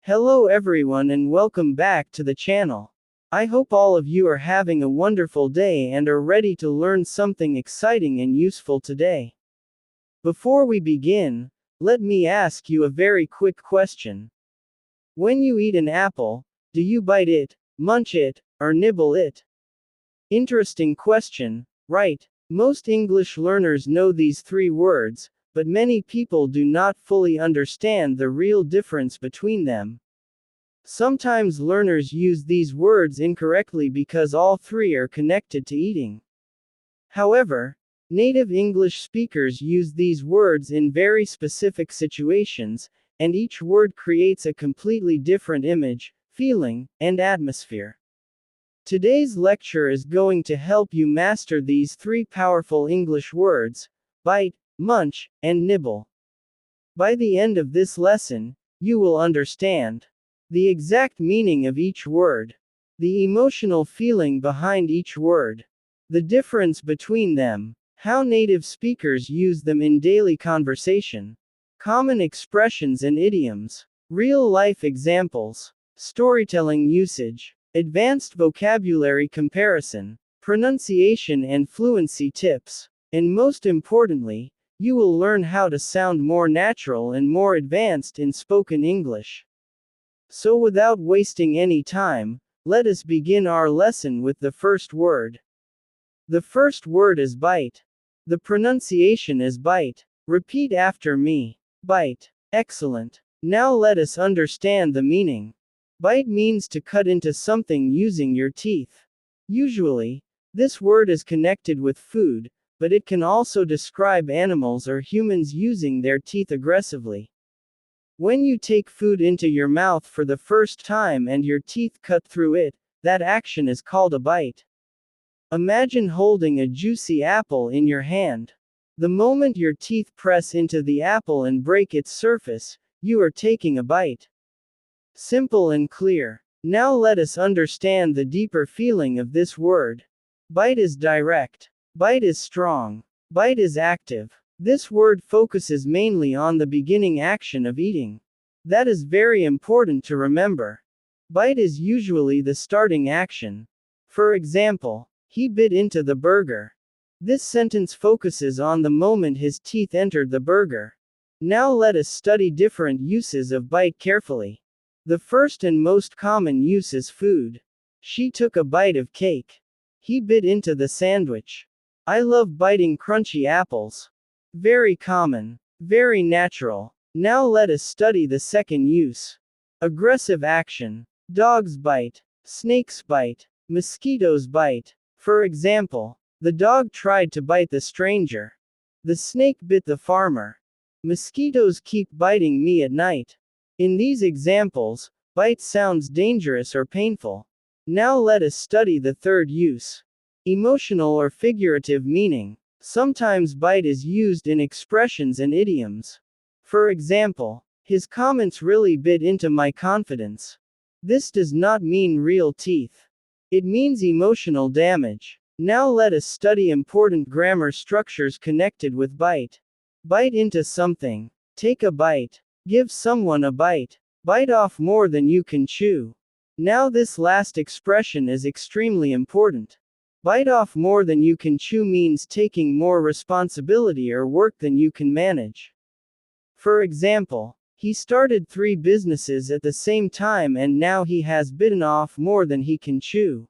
Hello everyone and welcome back to the channel. I hope all of you are having a wonderful day and are ready to learn something exciting and useful today. Before we begin, let me ask you a very quick question. When you eat an apple, do you bite it, munch it, or nibble it? Interesting question, right? Most English learners know these three words, but many people do not fully understand the real difference between them. Sometimes learners use these words incorrectly because all three are connected to eating. However, native English speakers use these words in very specific situations, and each word creates a completely different image, feeling, and atmosphere. Today's lecture is going to help you master these three powerful English words: bite, munch, and nibble. By the end of this lesson, you will understand the exact meaning of each word, the emotional feeling behind each word, the difference between them, how native speakers use them in daily conversation, common expressions and idioms, real-life examples, storytelling usage, advanced vocabulary comparison, pronunciation and fluency tips, and most importantly, you will learn how to sound more natural and more advanced in spoken English. So without wasting any time, let us begin our lesson with the first word. The first word is bite. The pronunciation is bite. Repeat after me. Bite. Excellent. Now let us understand the meaning. Bite means to cut into something using your teeth. Usually, this word is connected with food, but it can also describe animals or humans using their teeth aggressively. When you take food into your mouth for the first time and your teeth cut through it, that action is called a bite. Imagine holding a juicy apple in your hand. The moment your teeth press into the apple and break its surface, you are taking a bite. Simple and clear. Now let us understand the deeper feeling of this word. Bite is direct. Bite is strong. Bite is active. This word focuses mainly on the beginning action of eating. That is very important to remember. Bite is usually the starting action. For example, he bit into the burger. This sentence focuses on the moment his teeth entered the burger. Now let us study different uses of bite carefully. The first and most common use is food. She took a bite of cake. He bit into the sandwich. I love biting crunchy apples. Very common. Very natural. Now let us study the second use. Aggressive action. Dogs bite. Snakes bite. Mosquitoes bite. For example, the dog tried to bite the stranger. The snake bit the farmer. Mosquitoes keep biting me at night. In these examples, bite sounds dangerous or painful. Now let us study the third use. Emotional or figurative meaning. Sometimes bite is used in expressions and idioms. For example, his comments really bit into my confidence. This does not mean real teeth. It means emotional damage. Now let us study important grammar structures connected with bite. Bite into something. Take a bite. Give someone a bite. Bite off more than you can chew. Now this last expression is extremely important. Bite off more than you can chew means taking more responsibility or work than you can manage. For example, he started 3 businesses at the same time and now he has bitten off more than he can chew.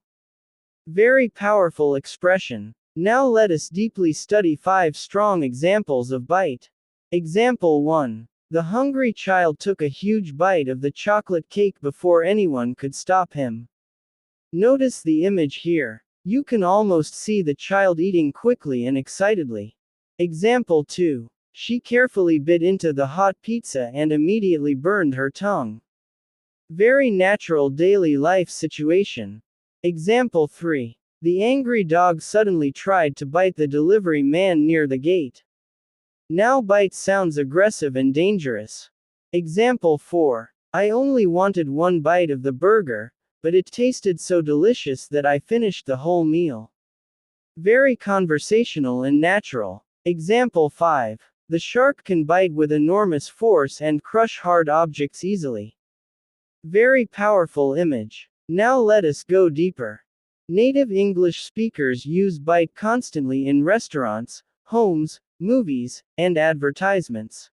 Very powerful expression. Now let us deeply study 5 strong examples of bite. Example 1. The hungry child took a huge bite of the chocolate cake before anyone could stop him. Notice the image here. You can almost see the child eating quickly and excitedly. Example 2. She carefully bit into the hot pizza and immediately burned her tongue. Very natural daily life situation. Example 3. The angry dog suddenly tried to bite the delivery man near the gate. Now bite sounds aggressive and dangerous. Example 4. I only wanted one bite of the burger, but it tasted so delicious that I finished the whole meal. Very conversational and natural. Example 5. The shark can bite with enormous force and crush hard objects easily. Very powerful image. Now let us go deeper. Native English speakers use bite constantly in restaurants, homes, movies, and advertisements.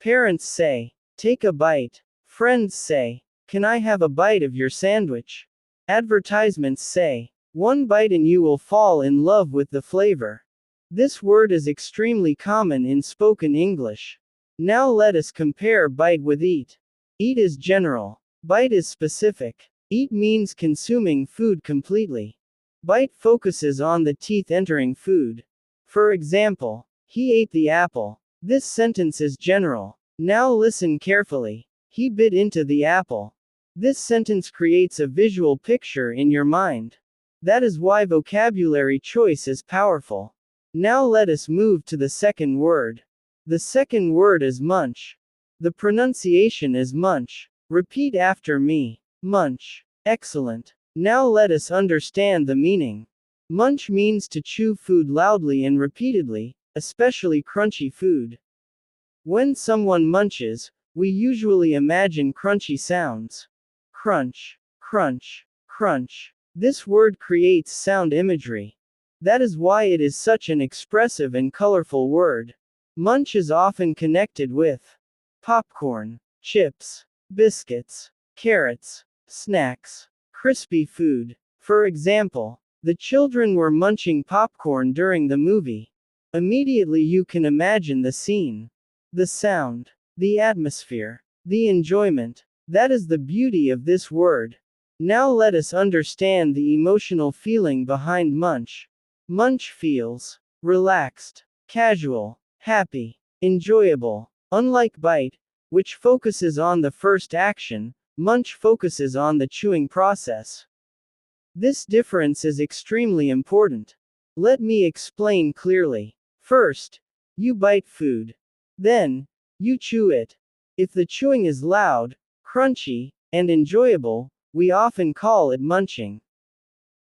Parents say, "Take a bite." Friends say, "Can I have a bite of your sandwich?" Advertisements say, "One bite and you will fall in love with the flavor." This word is extremely common in spoken English. Now let us compare bite with eat. Eat is general. Bite is specific. Eat means consuming food completely. Bite focuses on the teeth entering food. For example, he ate the apple. This sentence is general. Now listen carefully. He bit into the apple. This sentence creates a visual picture in your mind. That is why vocabulary choice is powerful. Now let us move to the second word. The second word is munch. The pronunciation is munch. Repeat after me. Munch. Excellent. Now let us understand the meaning. Munch means to chew food loudly and repeatedly, especially crunchy food. When someone munches, we usually imagine crunchy sounds. Crunch, crunch, crunch. This word creates sound imagery. That is why it is such an expressive and colorful word. Munch is often connected with popcorn, chips, biscuits, carrots, snacks, crispy food. For example, the children were munching popcorn during the movie. Immediately you can imagine the scene. The sound, the atmosphere, the enjoyment. That is the beauty of this word. Now let us understand the emotional feeling behind munch. Munch feels relaxed, casual, happy, enjoyable. Unlike bite, which focuses on the first action, munch focuses on the chewing process. This difference is extremely important. Let me explain clearly. First, you bite food. Then, you chew it. If the chewing is loud, crunchy, and enjoyable, we often call it munching.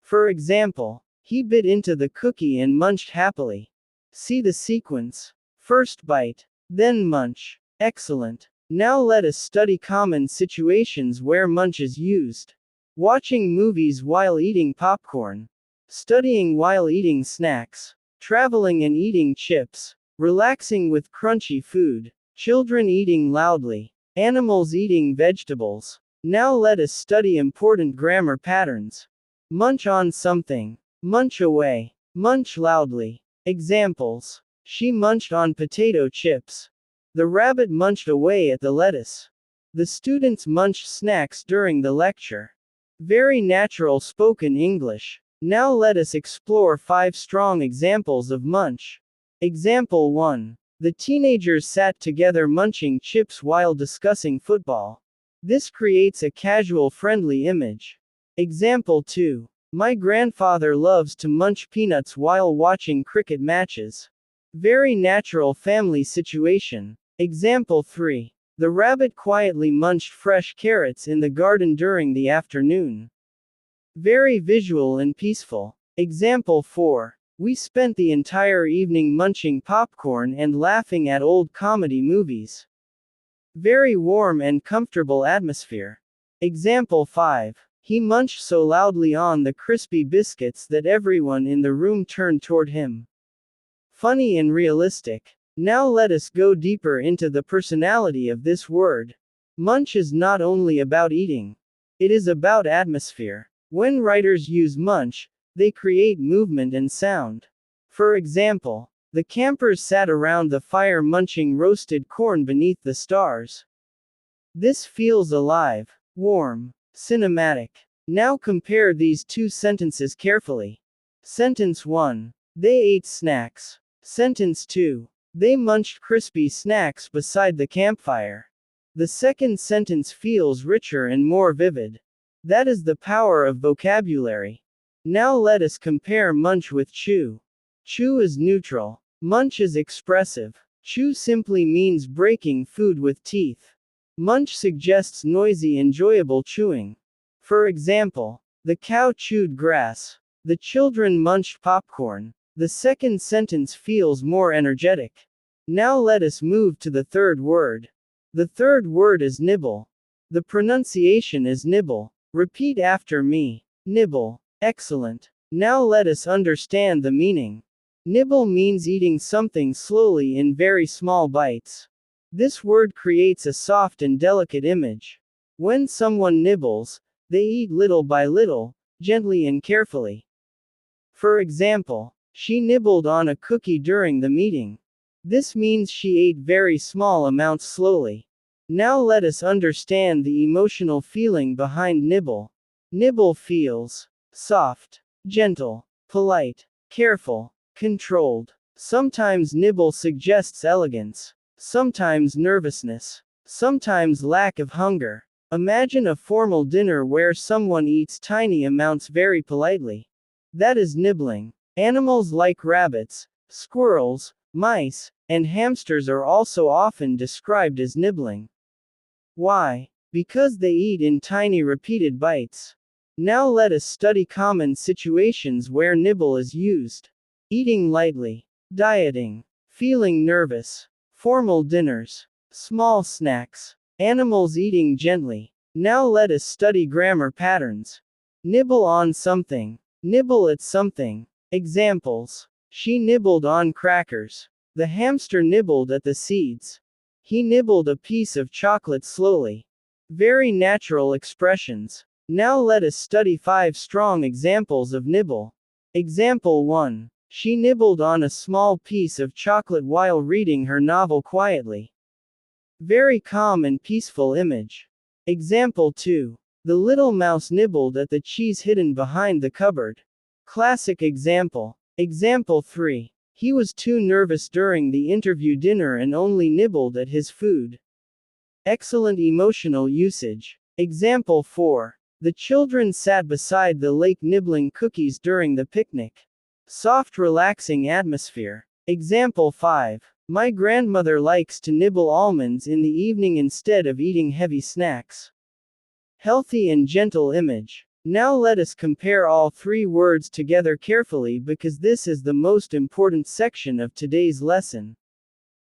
For example, he bit into the cookie and munched happily. See the sequence. First bite, then munch. Excellent. Now let us study common situations where munch is used. Watching movies while eating popcorn. Studying while eating snacks. Traveling and eating chips. Relaxing with crunchy food. Children eating loudly. Animals eating vegetables. Now let us study important grammar patterns. Munch on something. Munch away. Munch loudly. Examples. She munched on potato chips. The rabbit munched away at the lettuce. The students munched snacks during the lecture. Very natural spoken English. Now let us explore 5 strong examples of munch. Example 1. The teenagers sat together munching chips while discussing football. This creates a casual, friendly image. Example 2. My grandfather loves to munch peanuts while watching cricket matches. Very natural family situation. Example 3. The rabbit quietly munched fresh carrots in the garden during the afternoon. Very visual and peaceful. Example 4. We spent the entire evening munching popcorn and laughing at old comedy movies. Very warm and comfortable atmosphere. Example 5. He munched so loudly on the crispy biscuits that everyone in the room turned toward him. Funny and realistic. Now let us go deeper into the personality of this word. Munch is not only about eating. It is about atmosphere. When writers use munch, they create movement and sound. For example, the campers sat around the fire munching roasted corn beneath the stars. This feels alive, warm, cinematic. Now compare these 2 sentences carefully. Sentence 1. They ate snacks. Sentence 2. They munched crispy snacks beside the campfire. The second sentence feels richer and more vivid. That is the power of vocabulary. Now let us compare munch with chew. Chew is neutral. Munch is expressive. Chew simply means breaking food with teeth. Munch suggests noisy, enjoyable chewing. For example, the cow chewed grass. The children munched popcorn. The second sentence feels more energetic. Now let us move to the third word. The third word is nibble. The pronunciation is nibble. Repeat after me. Nibble. Excellent. Now let us understand the meaning. Nibble means eating something slowly in very small bites. This word creates a soft and delicate image. When someone nibbles, they eat little by little, gently and carefully. For example, she nibbled on a cookie during the meeting. This means she ate very small amounts slowly. Now let us understand the emotional feeling behind nibble. Nibble feels soft, gentle, polite, careful, controlled. Sometimes nibble suggests elegance, sometimes nervousness, sometimes lack of hunger. Imagine a formal dinner where someone eats tiny amounts very politely. That is nibbling. Animals like rabbits, squirrels, mice, and hamsters are also often described as nibbling. Why? Because they eat in tiny repeated bites. Now let us study common situations where nibble is used. Eating lightly, dieting, feeling nervous, formal dinners, small snacks, animals eating gently. Now let us study grammar patterns. Nibble on something, nibble at something. Examples. She nibbled on crackers. The hamster nibbled at the seeds. He nibbled a piece of chocolate slowly. Very natural expressions. Now let us study 5 strong examples of nibble. Example 1. She nibbled on a small piece of chocolate while reading her novel quietly. Very calm and peaceful image. Example 2. The little mouse nibbled at the cheese hidden behind the cupboard. Classic example. Example 3. He was too nervous during the interview dinner and only nibbled at his food. Excellent emotional usage. Example 4. The children sat beside the lake nibbling cookies during the picnic. Soft, relaxing atmosphere. Example 5. My grandmother likes to nibble almonds in the evening instead of eating heavy snacks. Healthy and gentle image. Now let us compare all 3 words together carefully because this is the most important section of today's lesson.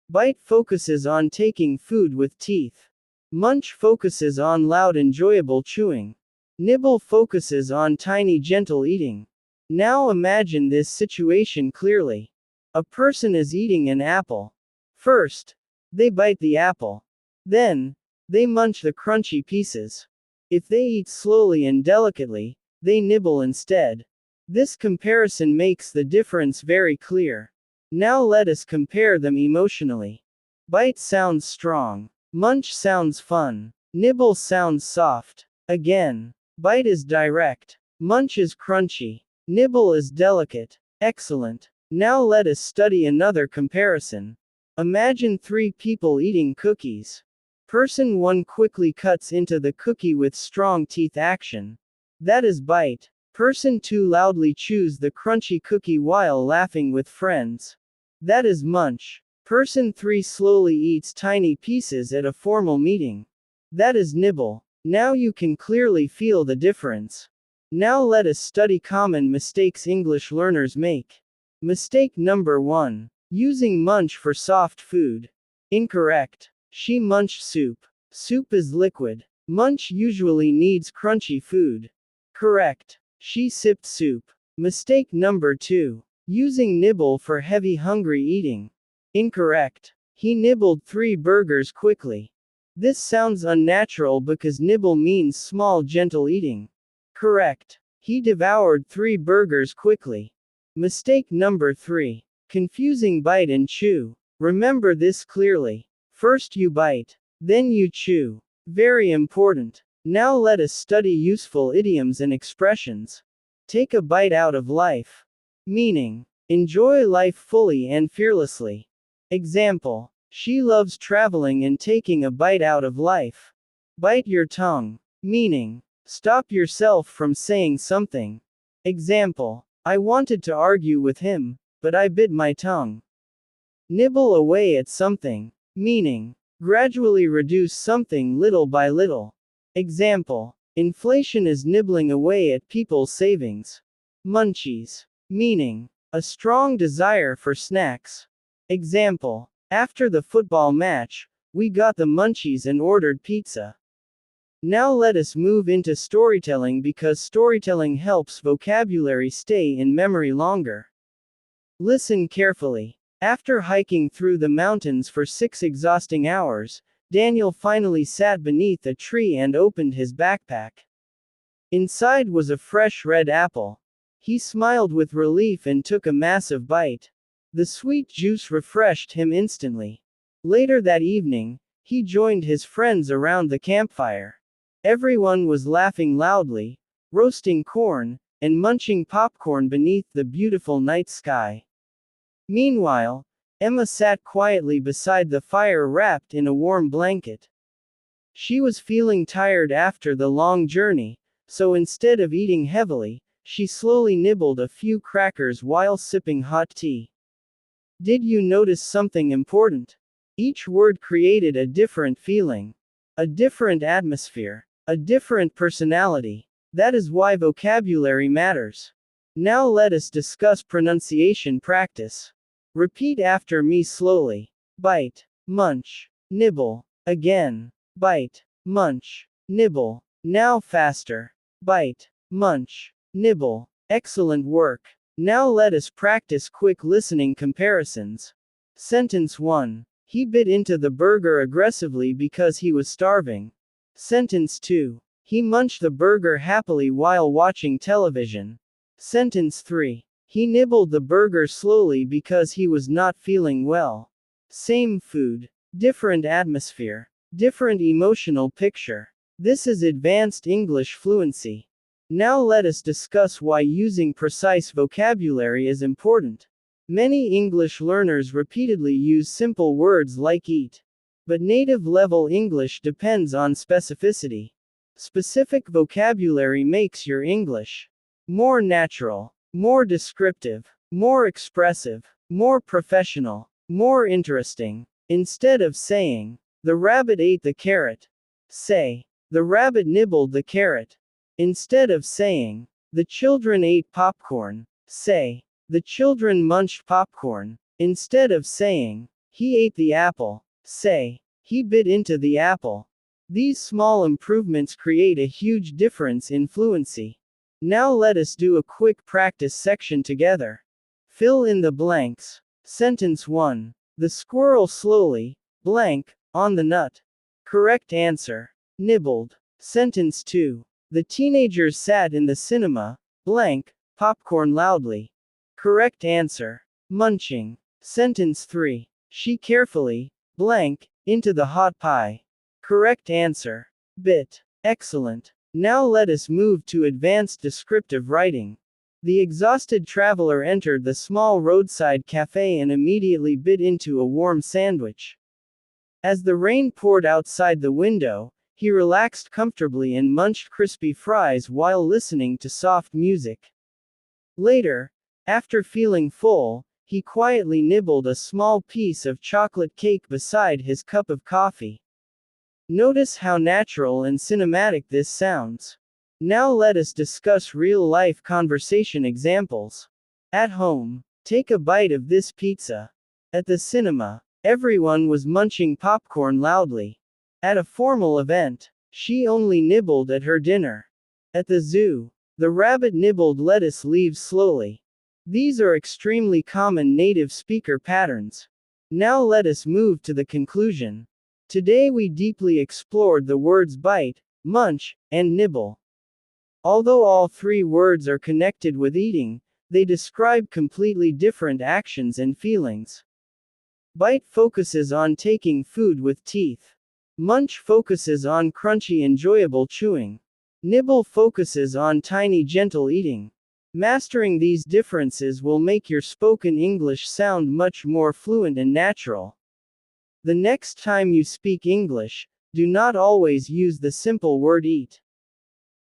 Bite focuses on taking food with teeth. Munch focuses on loud, enjoyable chewing. Nibble focuses on tiny, gentle eating. Now imagine this situation clearly. A person is eating an apple. First, they bite the apple. Then, they munch the crunchy pieces. If they eat slowly and delicately, they nibble instead. This comparison makes the difference very clear. Now let us compare them emotionally. Bite sounds strong. Munch sounds fun. Nibble sounds soft. Again, bite is direct. Munch is crunchy. Nibble is delicate. Excellent. Now let us study another comparison. Imagine 3 people eating cookies. Person 1 quickly cuts into the cookie with strong teeth action. That is bite. Person 2 loudly chews the crunchy cookie while laughing with friends. That is munch. Person 3 slowly eats tiny pieces at a formal meeting. That is nibble. Now you can clearly feel the difference. Now let us study common mistakes English learners make. Mistake number 1. Using munch for soft food. Incorrect. She munched soup. Soup is liquid. Munch usually needs crunchy food. Correct. She sipped soup. Mistake number 2. Using nibble for heavy hungry eating. Incorrect. He nibbled 3 burgers quickly. This sounds unnatural because nibble means small gentle eating. Correct. He devoured 3 burgers quickly. Mistake number 3. Confusing bite and chew. Remember this clearly. First you bite, then you chew. Very important. Now let us study useful idioms and expressions. Take a bite out of life. Meaning, enjoy life fully and fearlessly. Example, she loves traveling and taking a bite out of life. Bite your tongue. Meaning, stop yourself from saying something. Example, I wanted to argue with him, but I bit my tongue. Nibble away at something. Meaning, gradually reduce something little by little. Example, inflation is nibbling away at people's savings. Munchies. Meaning, a strong desire for snacks. Example, after the football match, we got the munchies and ordered pizza. Now let us move into storytelling because storytelling helps vocabulary stay in memory longer. Listen carefully. After hiking through the mountains for 6 exhausting hours, Daniel finally sat beneath a tree and opened his backpack. Inside was a fresh red apple. He smiled with relief and took a massive bite. The sweet juice refreshed him instantly. Later that evening, he joined his friends around the campfire. Everyone was laughing loudly, roasting corn, and munching popcorn beneath the beautiful night sky. Meanwhile, Emma sat quietly beside the fire wrapped in a warm blanket. She was feeling tired after the long journey, so instead of eating heavily, she slowly nibbled a few crackers while sipping hot tea. Did you notice something important? Each word created a different feeling, a different atmosphere, a different personality. That is why vocabulary matters. Now let us discuss pronunciation practice. Repeat after me slowly. Bite, munch, nibble. Again. Bite, munch, nibble. Now faster. Bite, munch, nibble. Excellent work. Now let us practice quick listening comparisons. Sentence 1. He bit into the burger aggressively because he was starving. Sentence 2. He munched the burger happily while watching television. Sentence 3. He nibbled the burger slowly because he was not feeling well. Same food, different atmosphere, different emotional picture. This is advanced English fluency. Now let us discuss why using precise vocabulary is important. Many English learners repeatedly use simple words like eat. But native level English depends on specificity. Specific vocabulary makes your English more natural, more descriptive, more expressive, more professional, more interesting. Instead of saying, the rabbit ate the carrot, say, the rabbit nibbled the carrot. Instead of saying, the children ate popcorn, say, the children munched popcorn. Instead of saying, he ate the apple, say, he bit into the apple. These small improvements create a huge difference in fluency. Now let us do a quick practice section together. Fill in the blanks. Sentence 1. The squirrel slowly, blank, on the nut. Correct answer. Nibbled. Sentence 2. The teenagers sat in the cinema, blank, popcorn loudly. Correct answer. Munching. Sentence 3. She carefully, blank, into the hot pie. Correct answer. Bit. Excellent. Now let us move to advanced descriptive writing. The exhausted traveler entered the small roadside cafe and immediately bit into a warm sandwich. As the rain poured outside the window, he relaxed comfortably and munched crispy fries while listening to soft music. Later, after feeling full, he quietly nibbled a small piece of chocolate cake beside his cup of coffee. Notice how natural and cinematic this sounds. Now let us discuss real-life conversation examples. At home, take a bite of this pizza. At the cinema, everyone was munching popcorn loudly. At a formal event, she only nibbled at her dinner. At the zoo, the rabbit nibbled lettuce leaves slowly. These are extremely common native speaker patterns. Now let us move to the conclusion. Today we deeply explored the words bite, munch, and nibble. Although all three words are connected with eating, they describe completely different actions and feelings. Bite focuses on taking food with teeth. Munch focuses on crunchy enjoyable chewing. Nibble focuses on tiny gentle eating. Mastering these differences will make your spoken English sound much more fluent and natural. The next time you speak English, do not always use the simple word eat.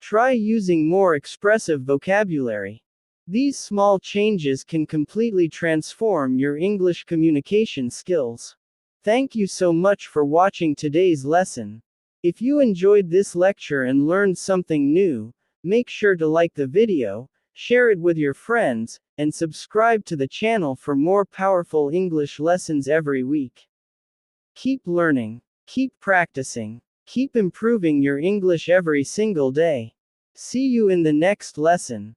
Try using more expressive vocabulary. These small changes can completely transform your English communication skills. Thank you so much for watching today's lesson. If you enjoyed this lecture and learned something new, make sure to like the video, share it with your friends, and subscribe to the channel for more powerful English lessons every week. Keep learning, keep practicing, Keep improving your English every single day. See you in the next lesson.